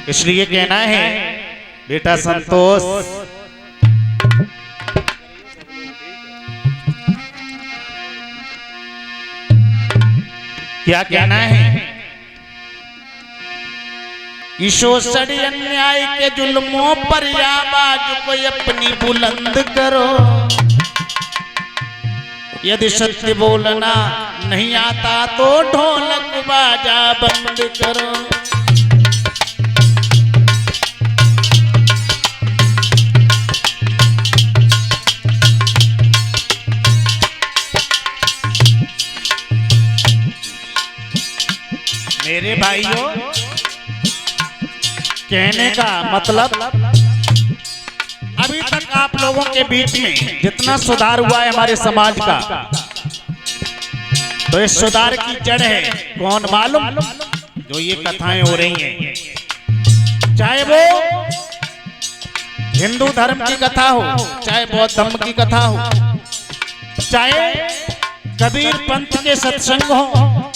इसलिए कहना है बेटा संतोष, क्या कहना है? शोषण अन्याय के जुल्मों पर आवाज को अपनी बुलंद करो। यदि सत्य बोलना नहीं आता तो ढोलक बाजा बंद करो। मेरे भाइयों, कहने का मतलब अभी तक आप लोगों के बीच में जितना सुधार हुआ है हमारे समाज का, तो इस सुधार की जड़ है कौन मालूम? जो ये कथाएं हो रही हैं, चाहे वो हिंदू धर्म की कथा हो, चाहे बौद्ध धर्म की कथा हो, चाहे कबीर पंथ के सत्संग हो,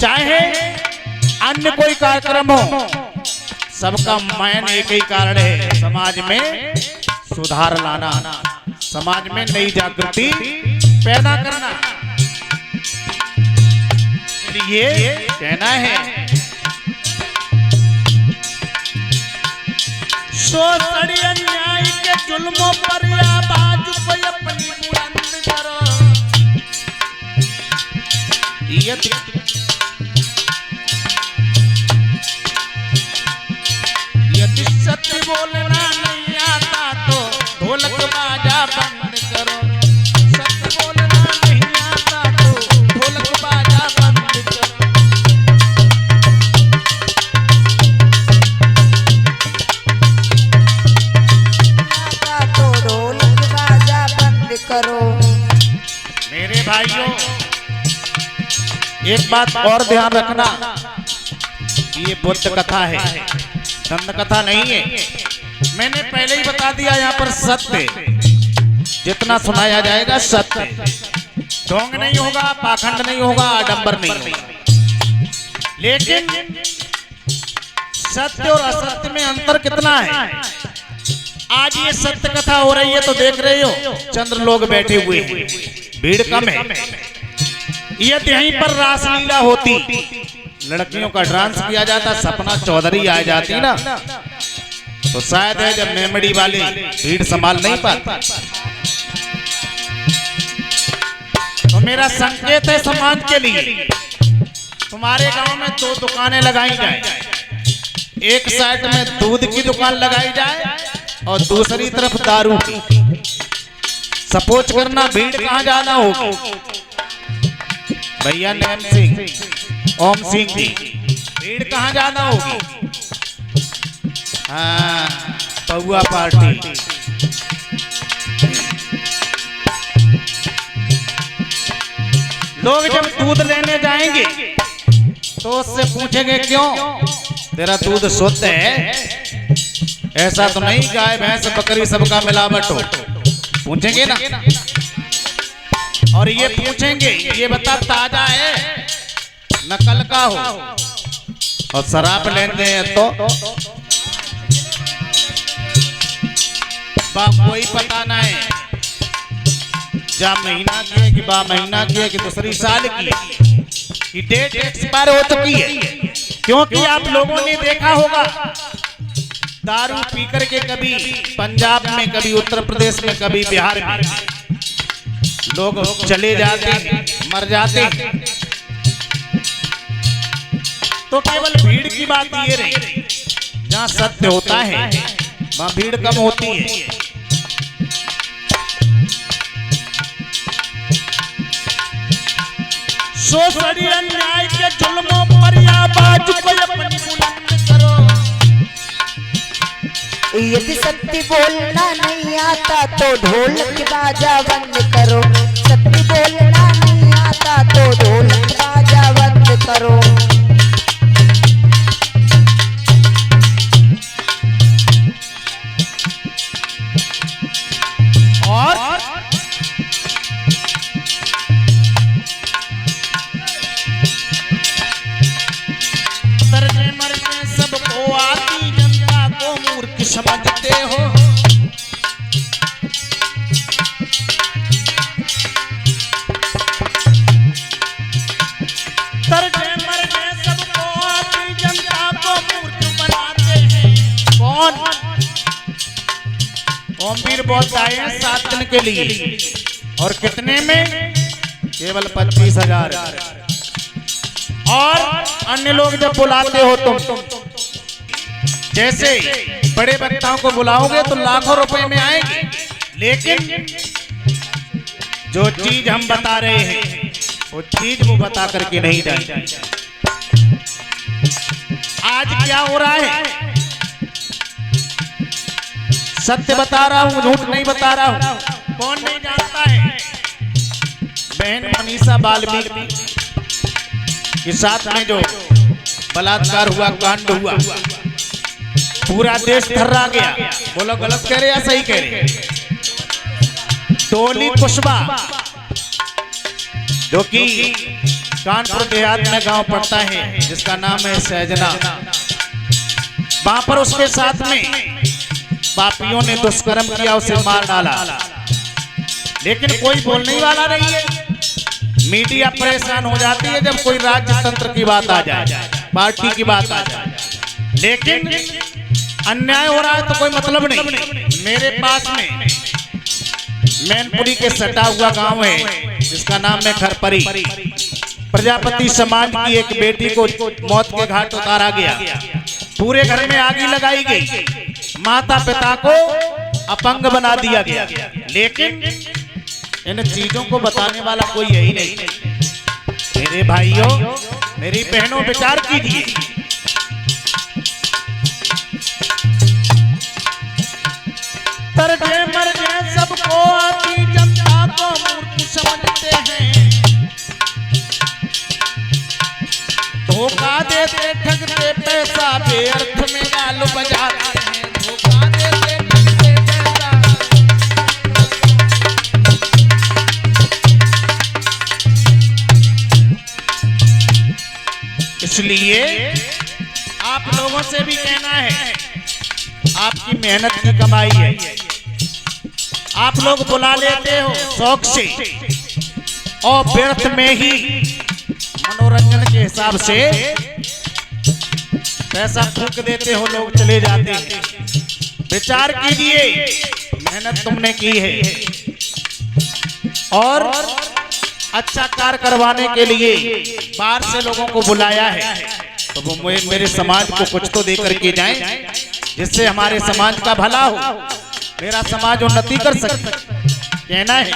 चाहे अन्य कोई कार्यक्रम हो, सबका मैन एक ही कारण है, समाज में सुधार लाना, समाज में नई जागृति पैदा करना। ये कहना है शोषण अन्याय के जुल्मों पर आवाज को अपनी बुलंद करो। यदि सत्य बोलना नहीं आता तो ढोलक बाजा बंद करो। सत्य बोलना नहीं आता तो ढोलक बाजा बंद करो। आता तो ढोलक बाजा बंद करो। मेरे भाइयों, एक बात और ध्यान रखना, ये बुद्ध कथा है, दंड कथा नहीं है। मैंने पहले ही बता दिया, यहाँ पर सत्य जितना सुनाया जाएगा सत्य, ढोंग नहीं होगा, पाखंड नहीं होगा, आडंबर नहीं होगा। लेकिन सत्य और असत्य में अंतर कितना है? आज ये सत्य कथा हो रही है तो देख रहे हो चंद्र लोग बैठे हुए हैं, भीड़ कम है। ये यहीं पर रासलीला होती, लड़कियों का डांस किया जाता, सपना चौधरी आ जाती ना, तो शायद है जब मेमड़ी वाली भीड़ संभाल नहीं पाती। तो मेरा संकेत है समाज के लिए, तुम्हारे गांव में 2 दुकानें लगाई जाए, एक साइड में दूध की दुकान लगाई जाए और दूसरी तरफ दारू की। सपोज करना भीड़ कहां जाना होगी? भैया नैम सिंह, ओम सिंह जी, भीड़ कहां जाना होगी? हाँ, पौआ पार्टी। लोग जब दूध लेने जाएंगे तो उससे पूछेंगे क्यों तेरा दूध शुद्ध है? ऐसा तो नहीं गाय भैंस बकरी सबका मिलावट हो, पूछेंगे ना। और ये पूछेंगे ये बता ताजा है नकल का हो? और शराब लेते हैं तो कोई पता ना है जा महीना की है कि बा महीना की है कि दूसरी साल की, कि डेट एक्सपायर हो चुकी है। क्योंकि आप लोगों ने देखा होगा दारू पीकर के कभी पंजाब में, कभी उत्तर प्रदेश में, कभी बिहार में लोग चले जाते हैं, मर जाते हैं। तो केवल भीड़ की बात ये रही, जहां सत्य होता है वहां भीड़ कम होती है। शोषण अन्याय के जुल्मों पर आवाज को अपनी बुलंद करो। यदि सत्य बोलना नहीं आता तो ढोलक बाजा बंद करो। सत्य बोलना नहीं आता तो ढोलक बाजा बंद करो। और समझते हो। तरजे मरजे सबको आती जनता को मूर्ख बनाते हैं। कौन? ओमवीर बोलता है 7 दिन के लिए, और कितने में? केवल 25,000। और अन्य लोग जब बुलाते हो तुम, जैसे बड़े वक्ताओं को बुलाओगे तो लाखों रुपए में आएंगे, लेकिन जो चीज हम बता रहे हैं वो चीज वो बता करके नहीं जाए। आज क्या हो रहा है? सत्य बता रहा हूं, झूठ नहीं बता रहा हूं। कौन नहीं जानता है? बहन मनीषा वाल्मीकि के साथ में जो बलात्कार हुआ, कांड हुआ, पूरा देश थर्रा गया। बोलो गलत कह रहे या सही कह रहे? टोली कुशवाहा, जो कि कानपुर देहात में गांव पड़ता है, जिसका नाम है सहजना, वहां पर उसके साथ में पापियों ने दुष्कर्म किया, उसे मार डाला। लेकिन कोई बोलने वाला नहीं है। मीडिया परेशान हो जाती है जब कोई राज्य तंत्र की बात आ जाए, पार्टी की बात आ जाए, लेकिन अन्याय हो रहा है तो कोई मतलब नहीं। मेरे पास में मैनपुरी के सटा हुआ गांव है जिसका नाम है खरपरी। प्रजापति समाज की एक बेटी को मौत के घाट उतारा गया, पूरे घर में आग लगाई गई, माता पिता को अपंग बना दिया गया, लेकिन इन चीजों को बताने वाला कोई यही नहीं। मेरे भाइयों, मेरी बहनों, विचार कीजिए। तरजे मरजे सबको आती जनता को मूर्ख समझते हैं। धोखा देते ठगते पैसा बेअर्थ में गाल बजाते हैं। धोखा देते ठगते पैसा। इसलिए आप लोगों से भी कहना है, आपकी मेहनत की कमाई है, आप लोग बुला लेते हो शौक से और व्यर्थ में ही मनोरंजन के हिसाब से पैसा फूंक देते हो, लोग चले जाते हैं। विचार कीजिए, मेहनत तुमने की है और अच्छा कार्य करवाने के लिए बाहर से लोगों को बुलाया है, तो वो मेरे समाज को कुछ तो दे करके जाएं, जिससे हमारे समाज का भला हो, मेरा समाज उन्नति कर सके। कहना है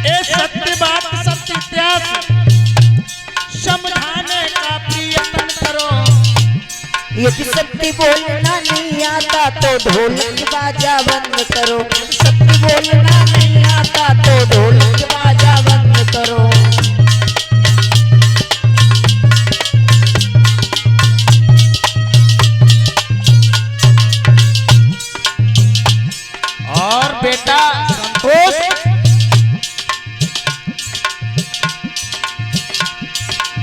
ए सत्य बात, सत्य इतिहास समझाने का प्रयत्न करो। यदि सत्य बोलना नहीं आता तो ढोलक बाजा बंद करो। सत्य बोलना नहीं आता तो ढोलक बाजा बंद करो। और बेटा संतोष,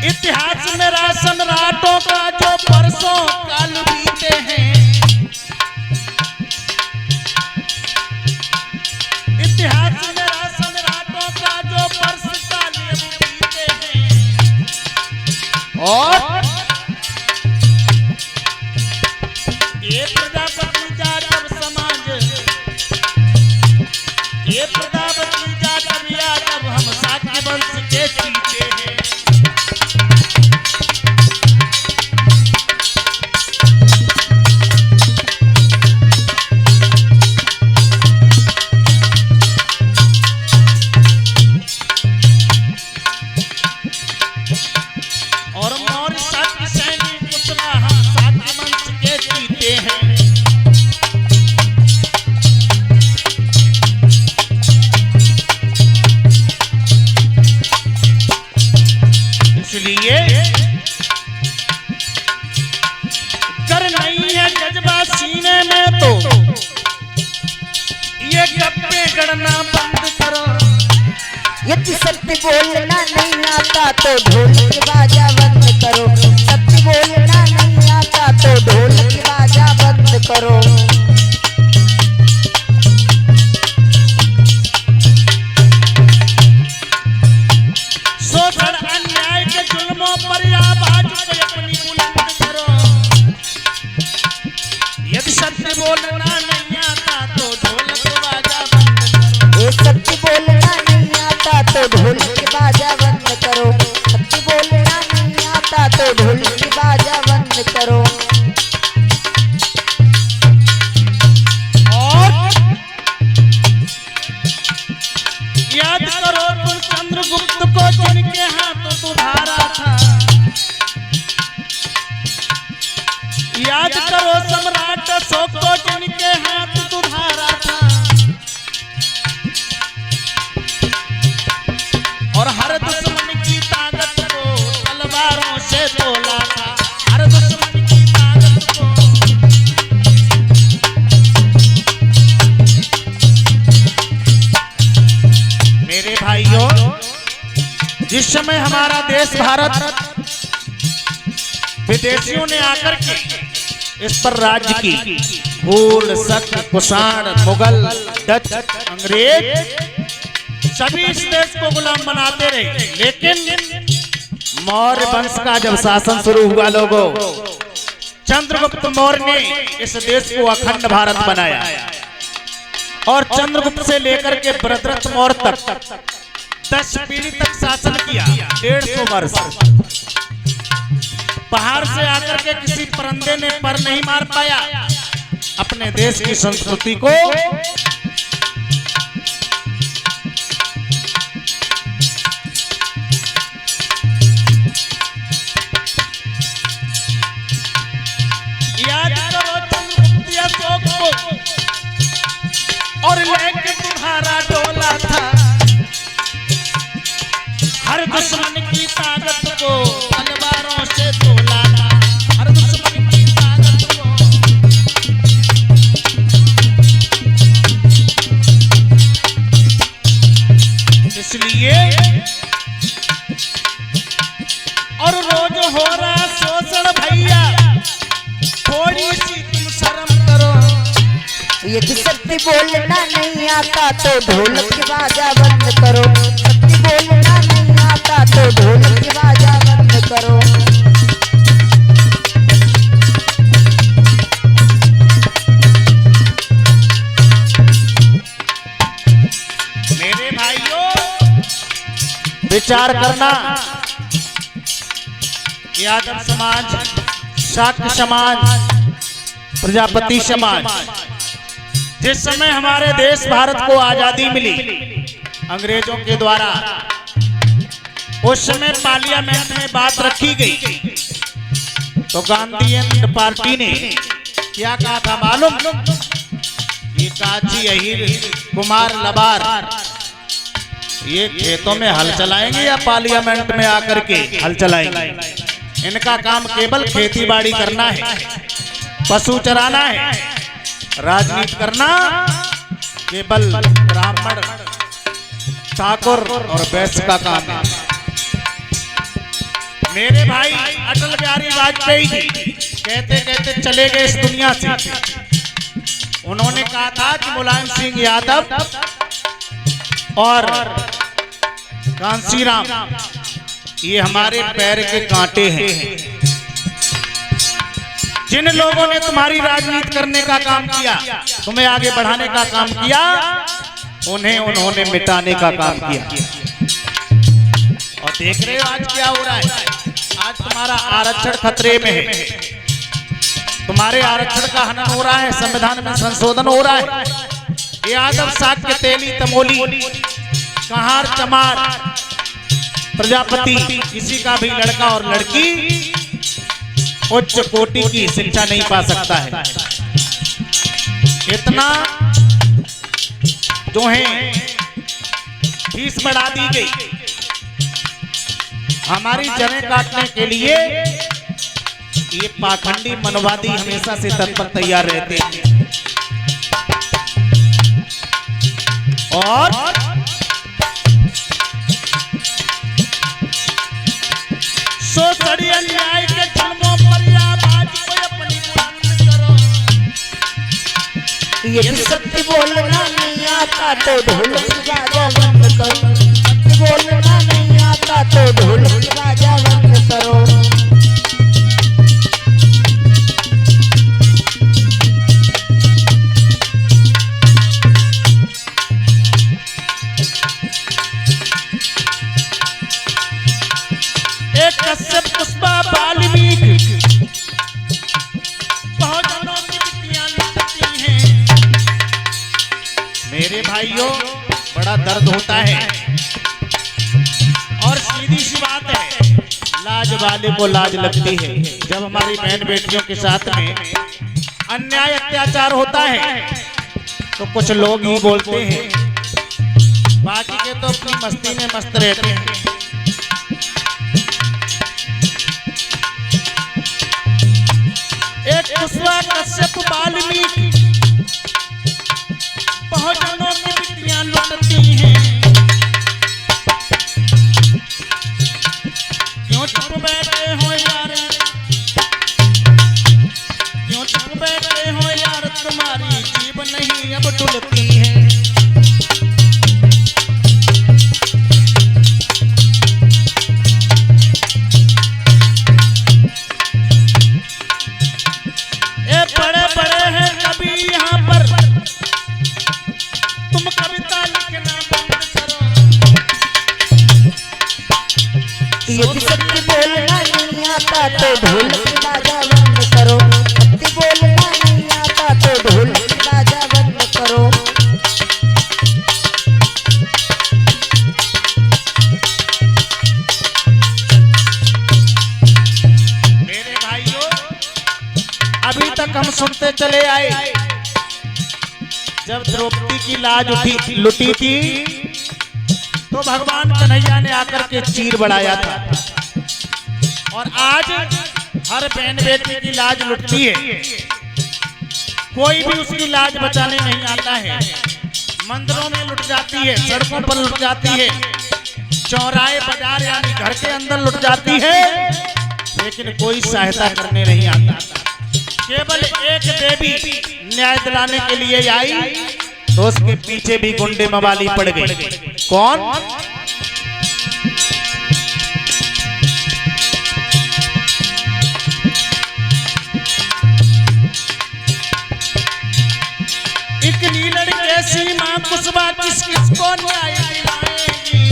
इतिहास में सम्राटों का जो परसों काल बीते हैं, इतिहास में सम्राटों का जो परस काल बीते हैं, और ये प्रजापति जाटव समाज, ये प्रजापति जाटव यादव हम शाक्य वंश के चीते हैं। और मौर्य शाक्य सैनिक कुशवाहा शाक्य वंश के चीते हैं। इसलिए कर नहीं है जज्बा सीने में तो ये गप्पे गड़ना बंद करो। यदि सत्य बोलना नहीं आता तो ढोलक बाजा बंद करो। सत्य बोलना नहीं आता तो ढोलक बाजा बंद करो। शोषण अन्याय के जुल्मों पर आवाज को अपनी बुलंद करो। यदि सत्य बोलना नहीं आता तो ढोलक बाजा बंद करो। ये सत्य बोलना नहीं आता तो ढोलक बाजा बंद करो। सत्य बोलना नहीं आता तो ढोलक बाजा बंद करो। और याद करो तुम चंद्रगुप्त को जिनके हाथों तुम्हारा था। याद करो सम्राट अशोक को जिनके हाथ तुम्हारा था। और हर दुश्मन की ताकत को तलवारों से तोला था। हर दुश्मन की ताकत को। मेरे भाइयों, जिस समय हमारा देश भारत विदेशियों ने आकर के इस पर राज्य की, घूर, शक, कुषाण, मुगल, डच, अंग्रेज सभी इस देश को गुलाम बनाते रहे। लेकिन मौर्य वंश का जब शासन शुरू हुआ लोगों, चंद्रगुप्त मौर्य ने इस देश को अखंड भारत बनाया। और चंद्रगुप्त से लेकर के भरतरथ मौर्य तक 10 पीढ़ी तक शासन किया। 150 वर्ष। बाहर से आकर के किसी परंदे ने पर नहीं मार पाया अपने देश की संस्कृति को। याद करो चंद्रगुप्त अशोक को और लेके तुम्हारा डोला था। हर दुश्मन की ताकत को तलवारों से तोला था। हर दुश्मन की ताकत को। इसलिए और रोज हो रहा शोषण भैया, थोड़ी सी तुम शर्म करो। यदि सत्य बोलना नहीं आता तो ढोलक बाजा बंद करो। सत्य बोलना नहीं आता तो ढोलक बाजा बंद करो। मेरे भाइयों, विचार करना। यादव समाज, शाक्य समाज, प्रजापति समाज, जिस समय हमारे देश भारत को आजादी मिली अंग्रेजों के द्वारा, उस समय पार्लियामेंट में बात रखी गई तो गांधी पार्टी ने क्या कहा था मालूम? ये काची, अहिर, कुमार, लबार ये खेतों में हल चलाएंगे या पार्लियामेंट में आकर के हल चलाएंगे? इनका काम केवल खेती बाड़ी करना है, पशु चराना है। राजनीति करना केवल ब्राह्मण, ठाकुर और वैश्य का काम है। मेरे भाई अटल बिहारी वाजपेयी जी कहते कहते चले गए इस दुनिया से। उन्होंने कहा था कि मुलायम सिंह यादव और कांसीराम ये हमारे पैर के कांटे हैं। जिन लोगों ने तुम्हारी राजनीति करने का काम किया, तुम्हें आगे बढ़ाने का काम किया, उन्हें उन्होंने मिटाने का काम किया। और देख रहे हो आज क्या हो रहा है? आज तुम्हारा आरक्षण खतरे में है। तुम्हारे आरक्षण का हनन हो रहा है, संविधान में संशोधन हो रहा है। यादव, शाक्य, तेली, तमोली, कहार, चमार, प्रजापति, किसी का भी लड़का और लड़की उच्च कोटि की शिक्षा नहीं पा सकता है। इतना जो है फीस बढ़ा दी गई। हमारी जड़ें काटने के लिए ये पाखंडी मनवादी हमेशा से तत्पर तैयार रहते हैं। और अन्याय के जुल्मों पर आवाज को अपनी बुलंद करो। यदि सत्य बोलना नहीं आता तो ढोलक बाजा बंद करो। सत्य बोलना नहीं आता तो ढोलक बाजा बंद करो। एक कश्यप पुष्पा वाल्मीकि बहुजनों की विद्या लूटती हैं। मेरे भाइयों बड़ा दर्द होता है और सीधी सी बात है, लाज वाले को लाज लगती है। जब हमारी बहन बेटियों के साथ में अन्याय अत्याचार होता है तो कुछ लोग ही बोलते हैं, बाकी के तो अपनी मस्ती में मस्त रहते हैं। एक पुष्पा कश्यप वाल्मीकि बहुजनों की विद्या लूटती हैं। क्यों चुप बैठे हो यार, क्यों चुप बैठे हो यार, तुम्हारी जीभ नहीं अब डुलती है। बड़े बड़े हैं कवि यहाँ पर, तुम कविता लिखना बंद करो। यदि सत्य बोलना नहीं आता तो ढोलक बाजा बंद करो। सत्य बोलना नहीं आता तो ढोलक बाजा बंद करो। मेरे भाइयों अभी तक हम सुनते चले आए, जब द्रौपदी की लाज लुटी थी तो भगवान कन्हैया ने आकर के चीर बढ़ाया था। और आज हर बहन बेटी की लाज लुटती है, कोई भी उसकी लाज बचाने नहीं आता है। मंदिरों में लुट जाती है, सड़कों पर लुट जाती है, चौराहे बाजार यानी घर के अंदर लुट जाती है, लेकिन कोई सहायता करने नहीं आता। केवल एक देवी न्याय दिलाने के लिए आई तो उसके पीछे भी गुंडे मवाली पड़ गए। कौन? एक नीलड़ कैसी मां कुसुमा किस किस को न्याय दिलाएगी।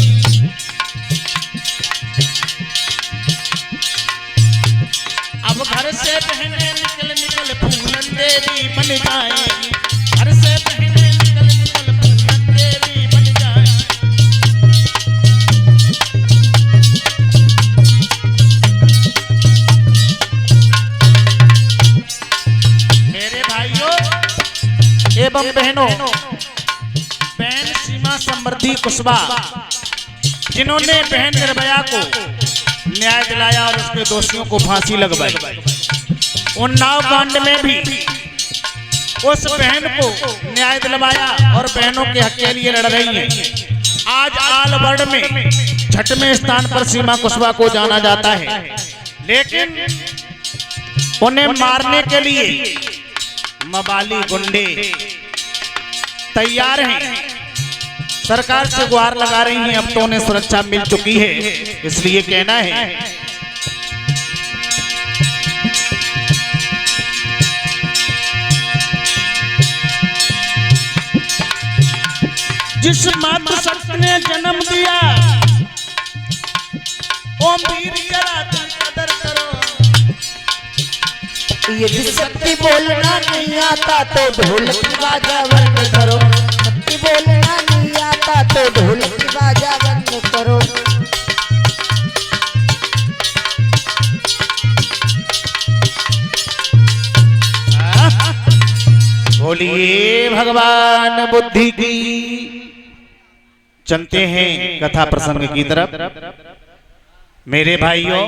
अब घर से बहने निकल निकल फूलन देवी बन जाएगी। घर से बहने निकल निकल फूलन देवी बन जाएगी। मेरे भाइयों एवं बहनों, बहन सीमा समृद्धि कुशवाहा जिन्होंने बहन निर्भया को न्याय दिलाया और उसके दोषियों को फांसी लगवाई, उन्नाव कांड में भी उस बहन को न्याय दिलवाया और बहनों के हक के लिए लड़ रही है। आज आल वर्ल्ड में छठवें स्थान पर सीमा कुशवाहा को जाना जाता है, लेकिन उन्हें मारने के लिए मवाली गुंडे तैयार हैं। सरकार से गुहार लगा रही हैं, अब तो उन्हें सुरक्षा मिल चुकी है, इसलिए कहना है जिस मातृशक्ति ने जन्म दिया ओ वीर जरा तुम कदर करो। यदि सत्य बोलना नहीं आता तो ढोलक बाजा बंद करो। सत्य बोलना नहीं आता तो ढोलक बाजा बंद करो। बोलिए भगवान बुद्धि की। चलते हैं कथा प्रसंग की तरफ। मेरे भाइयों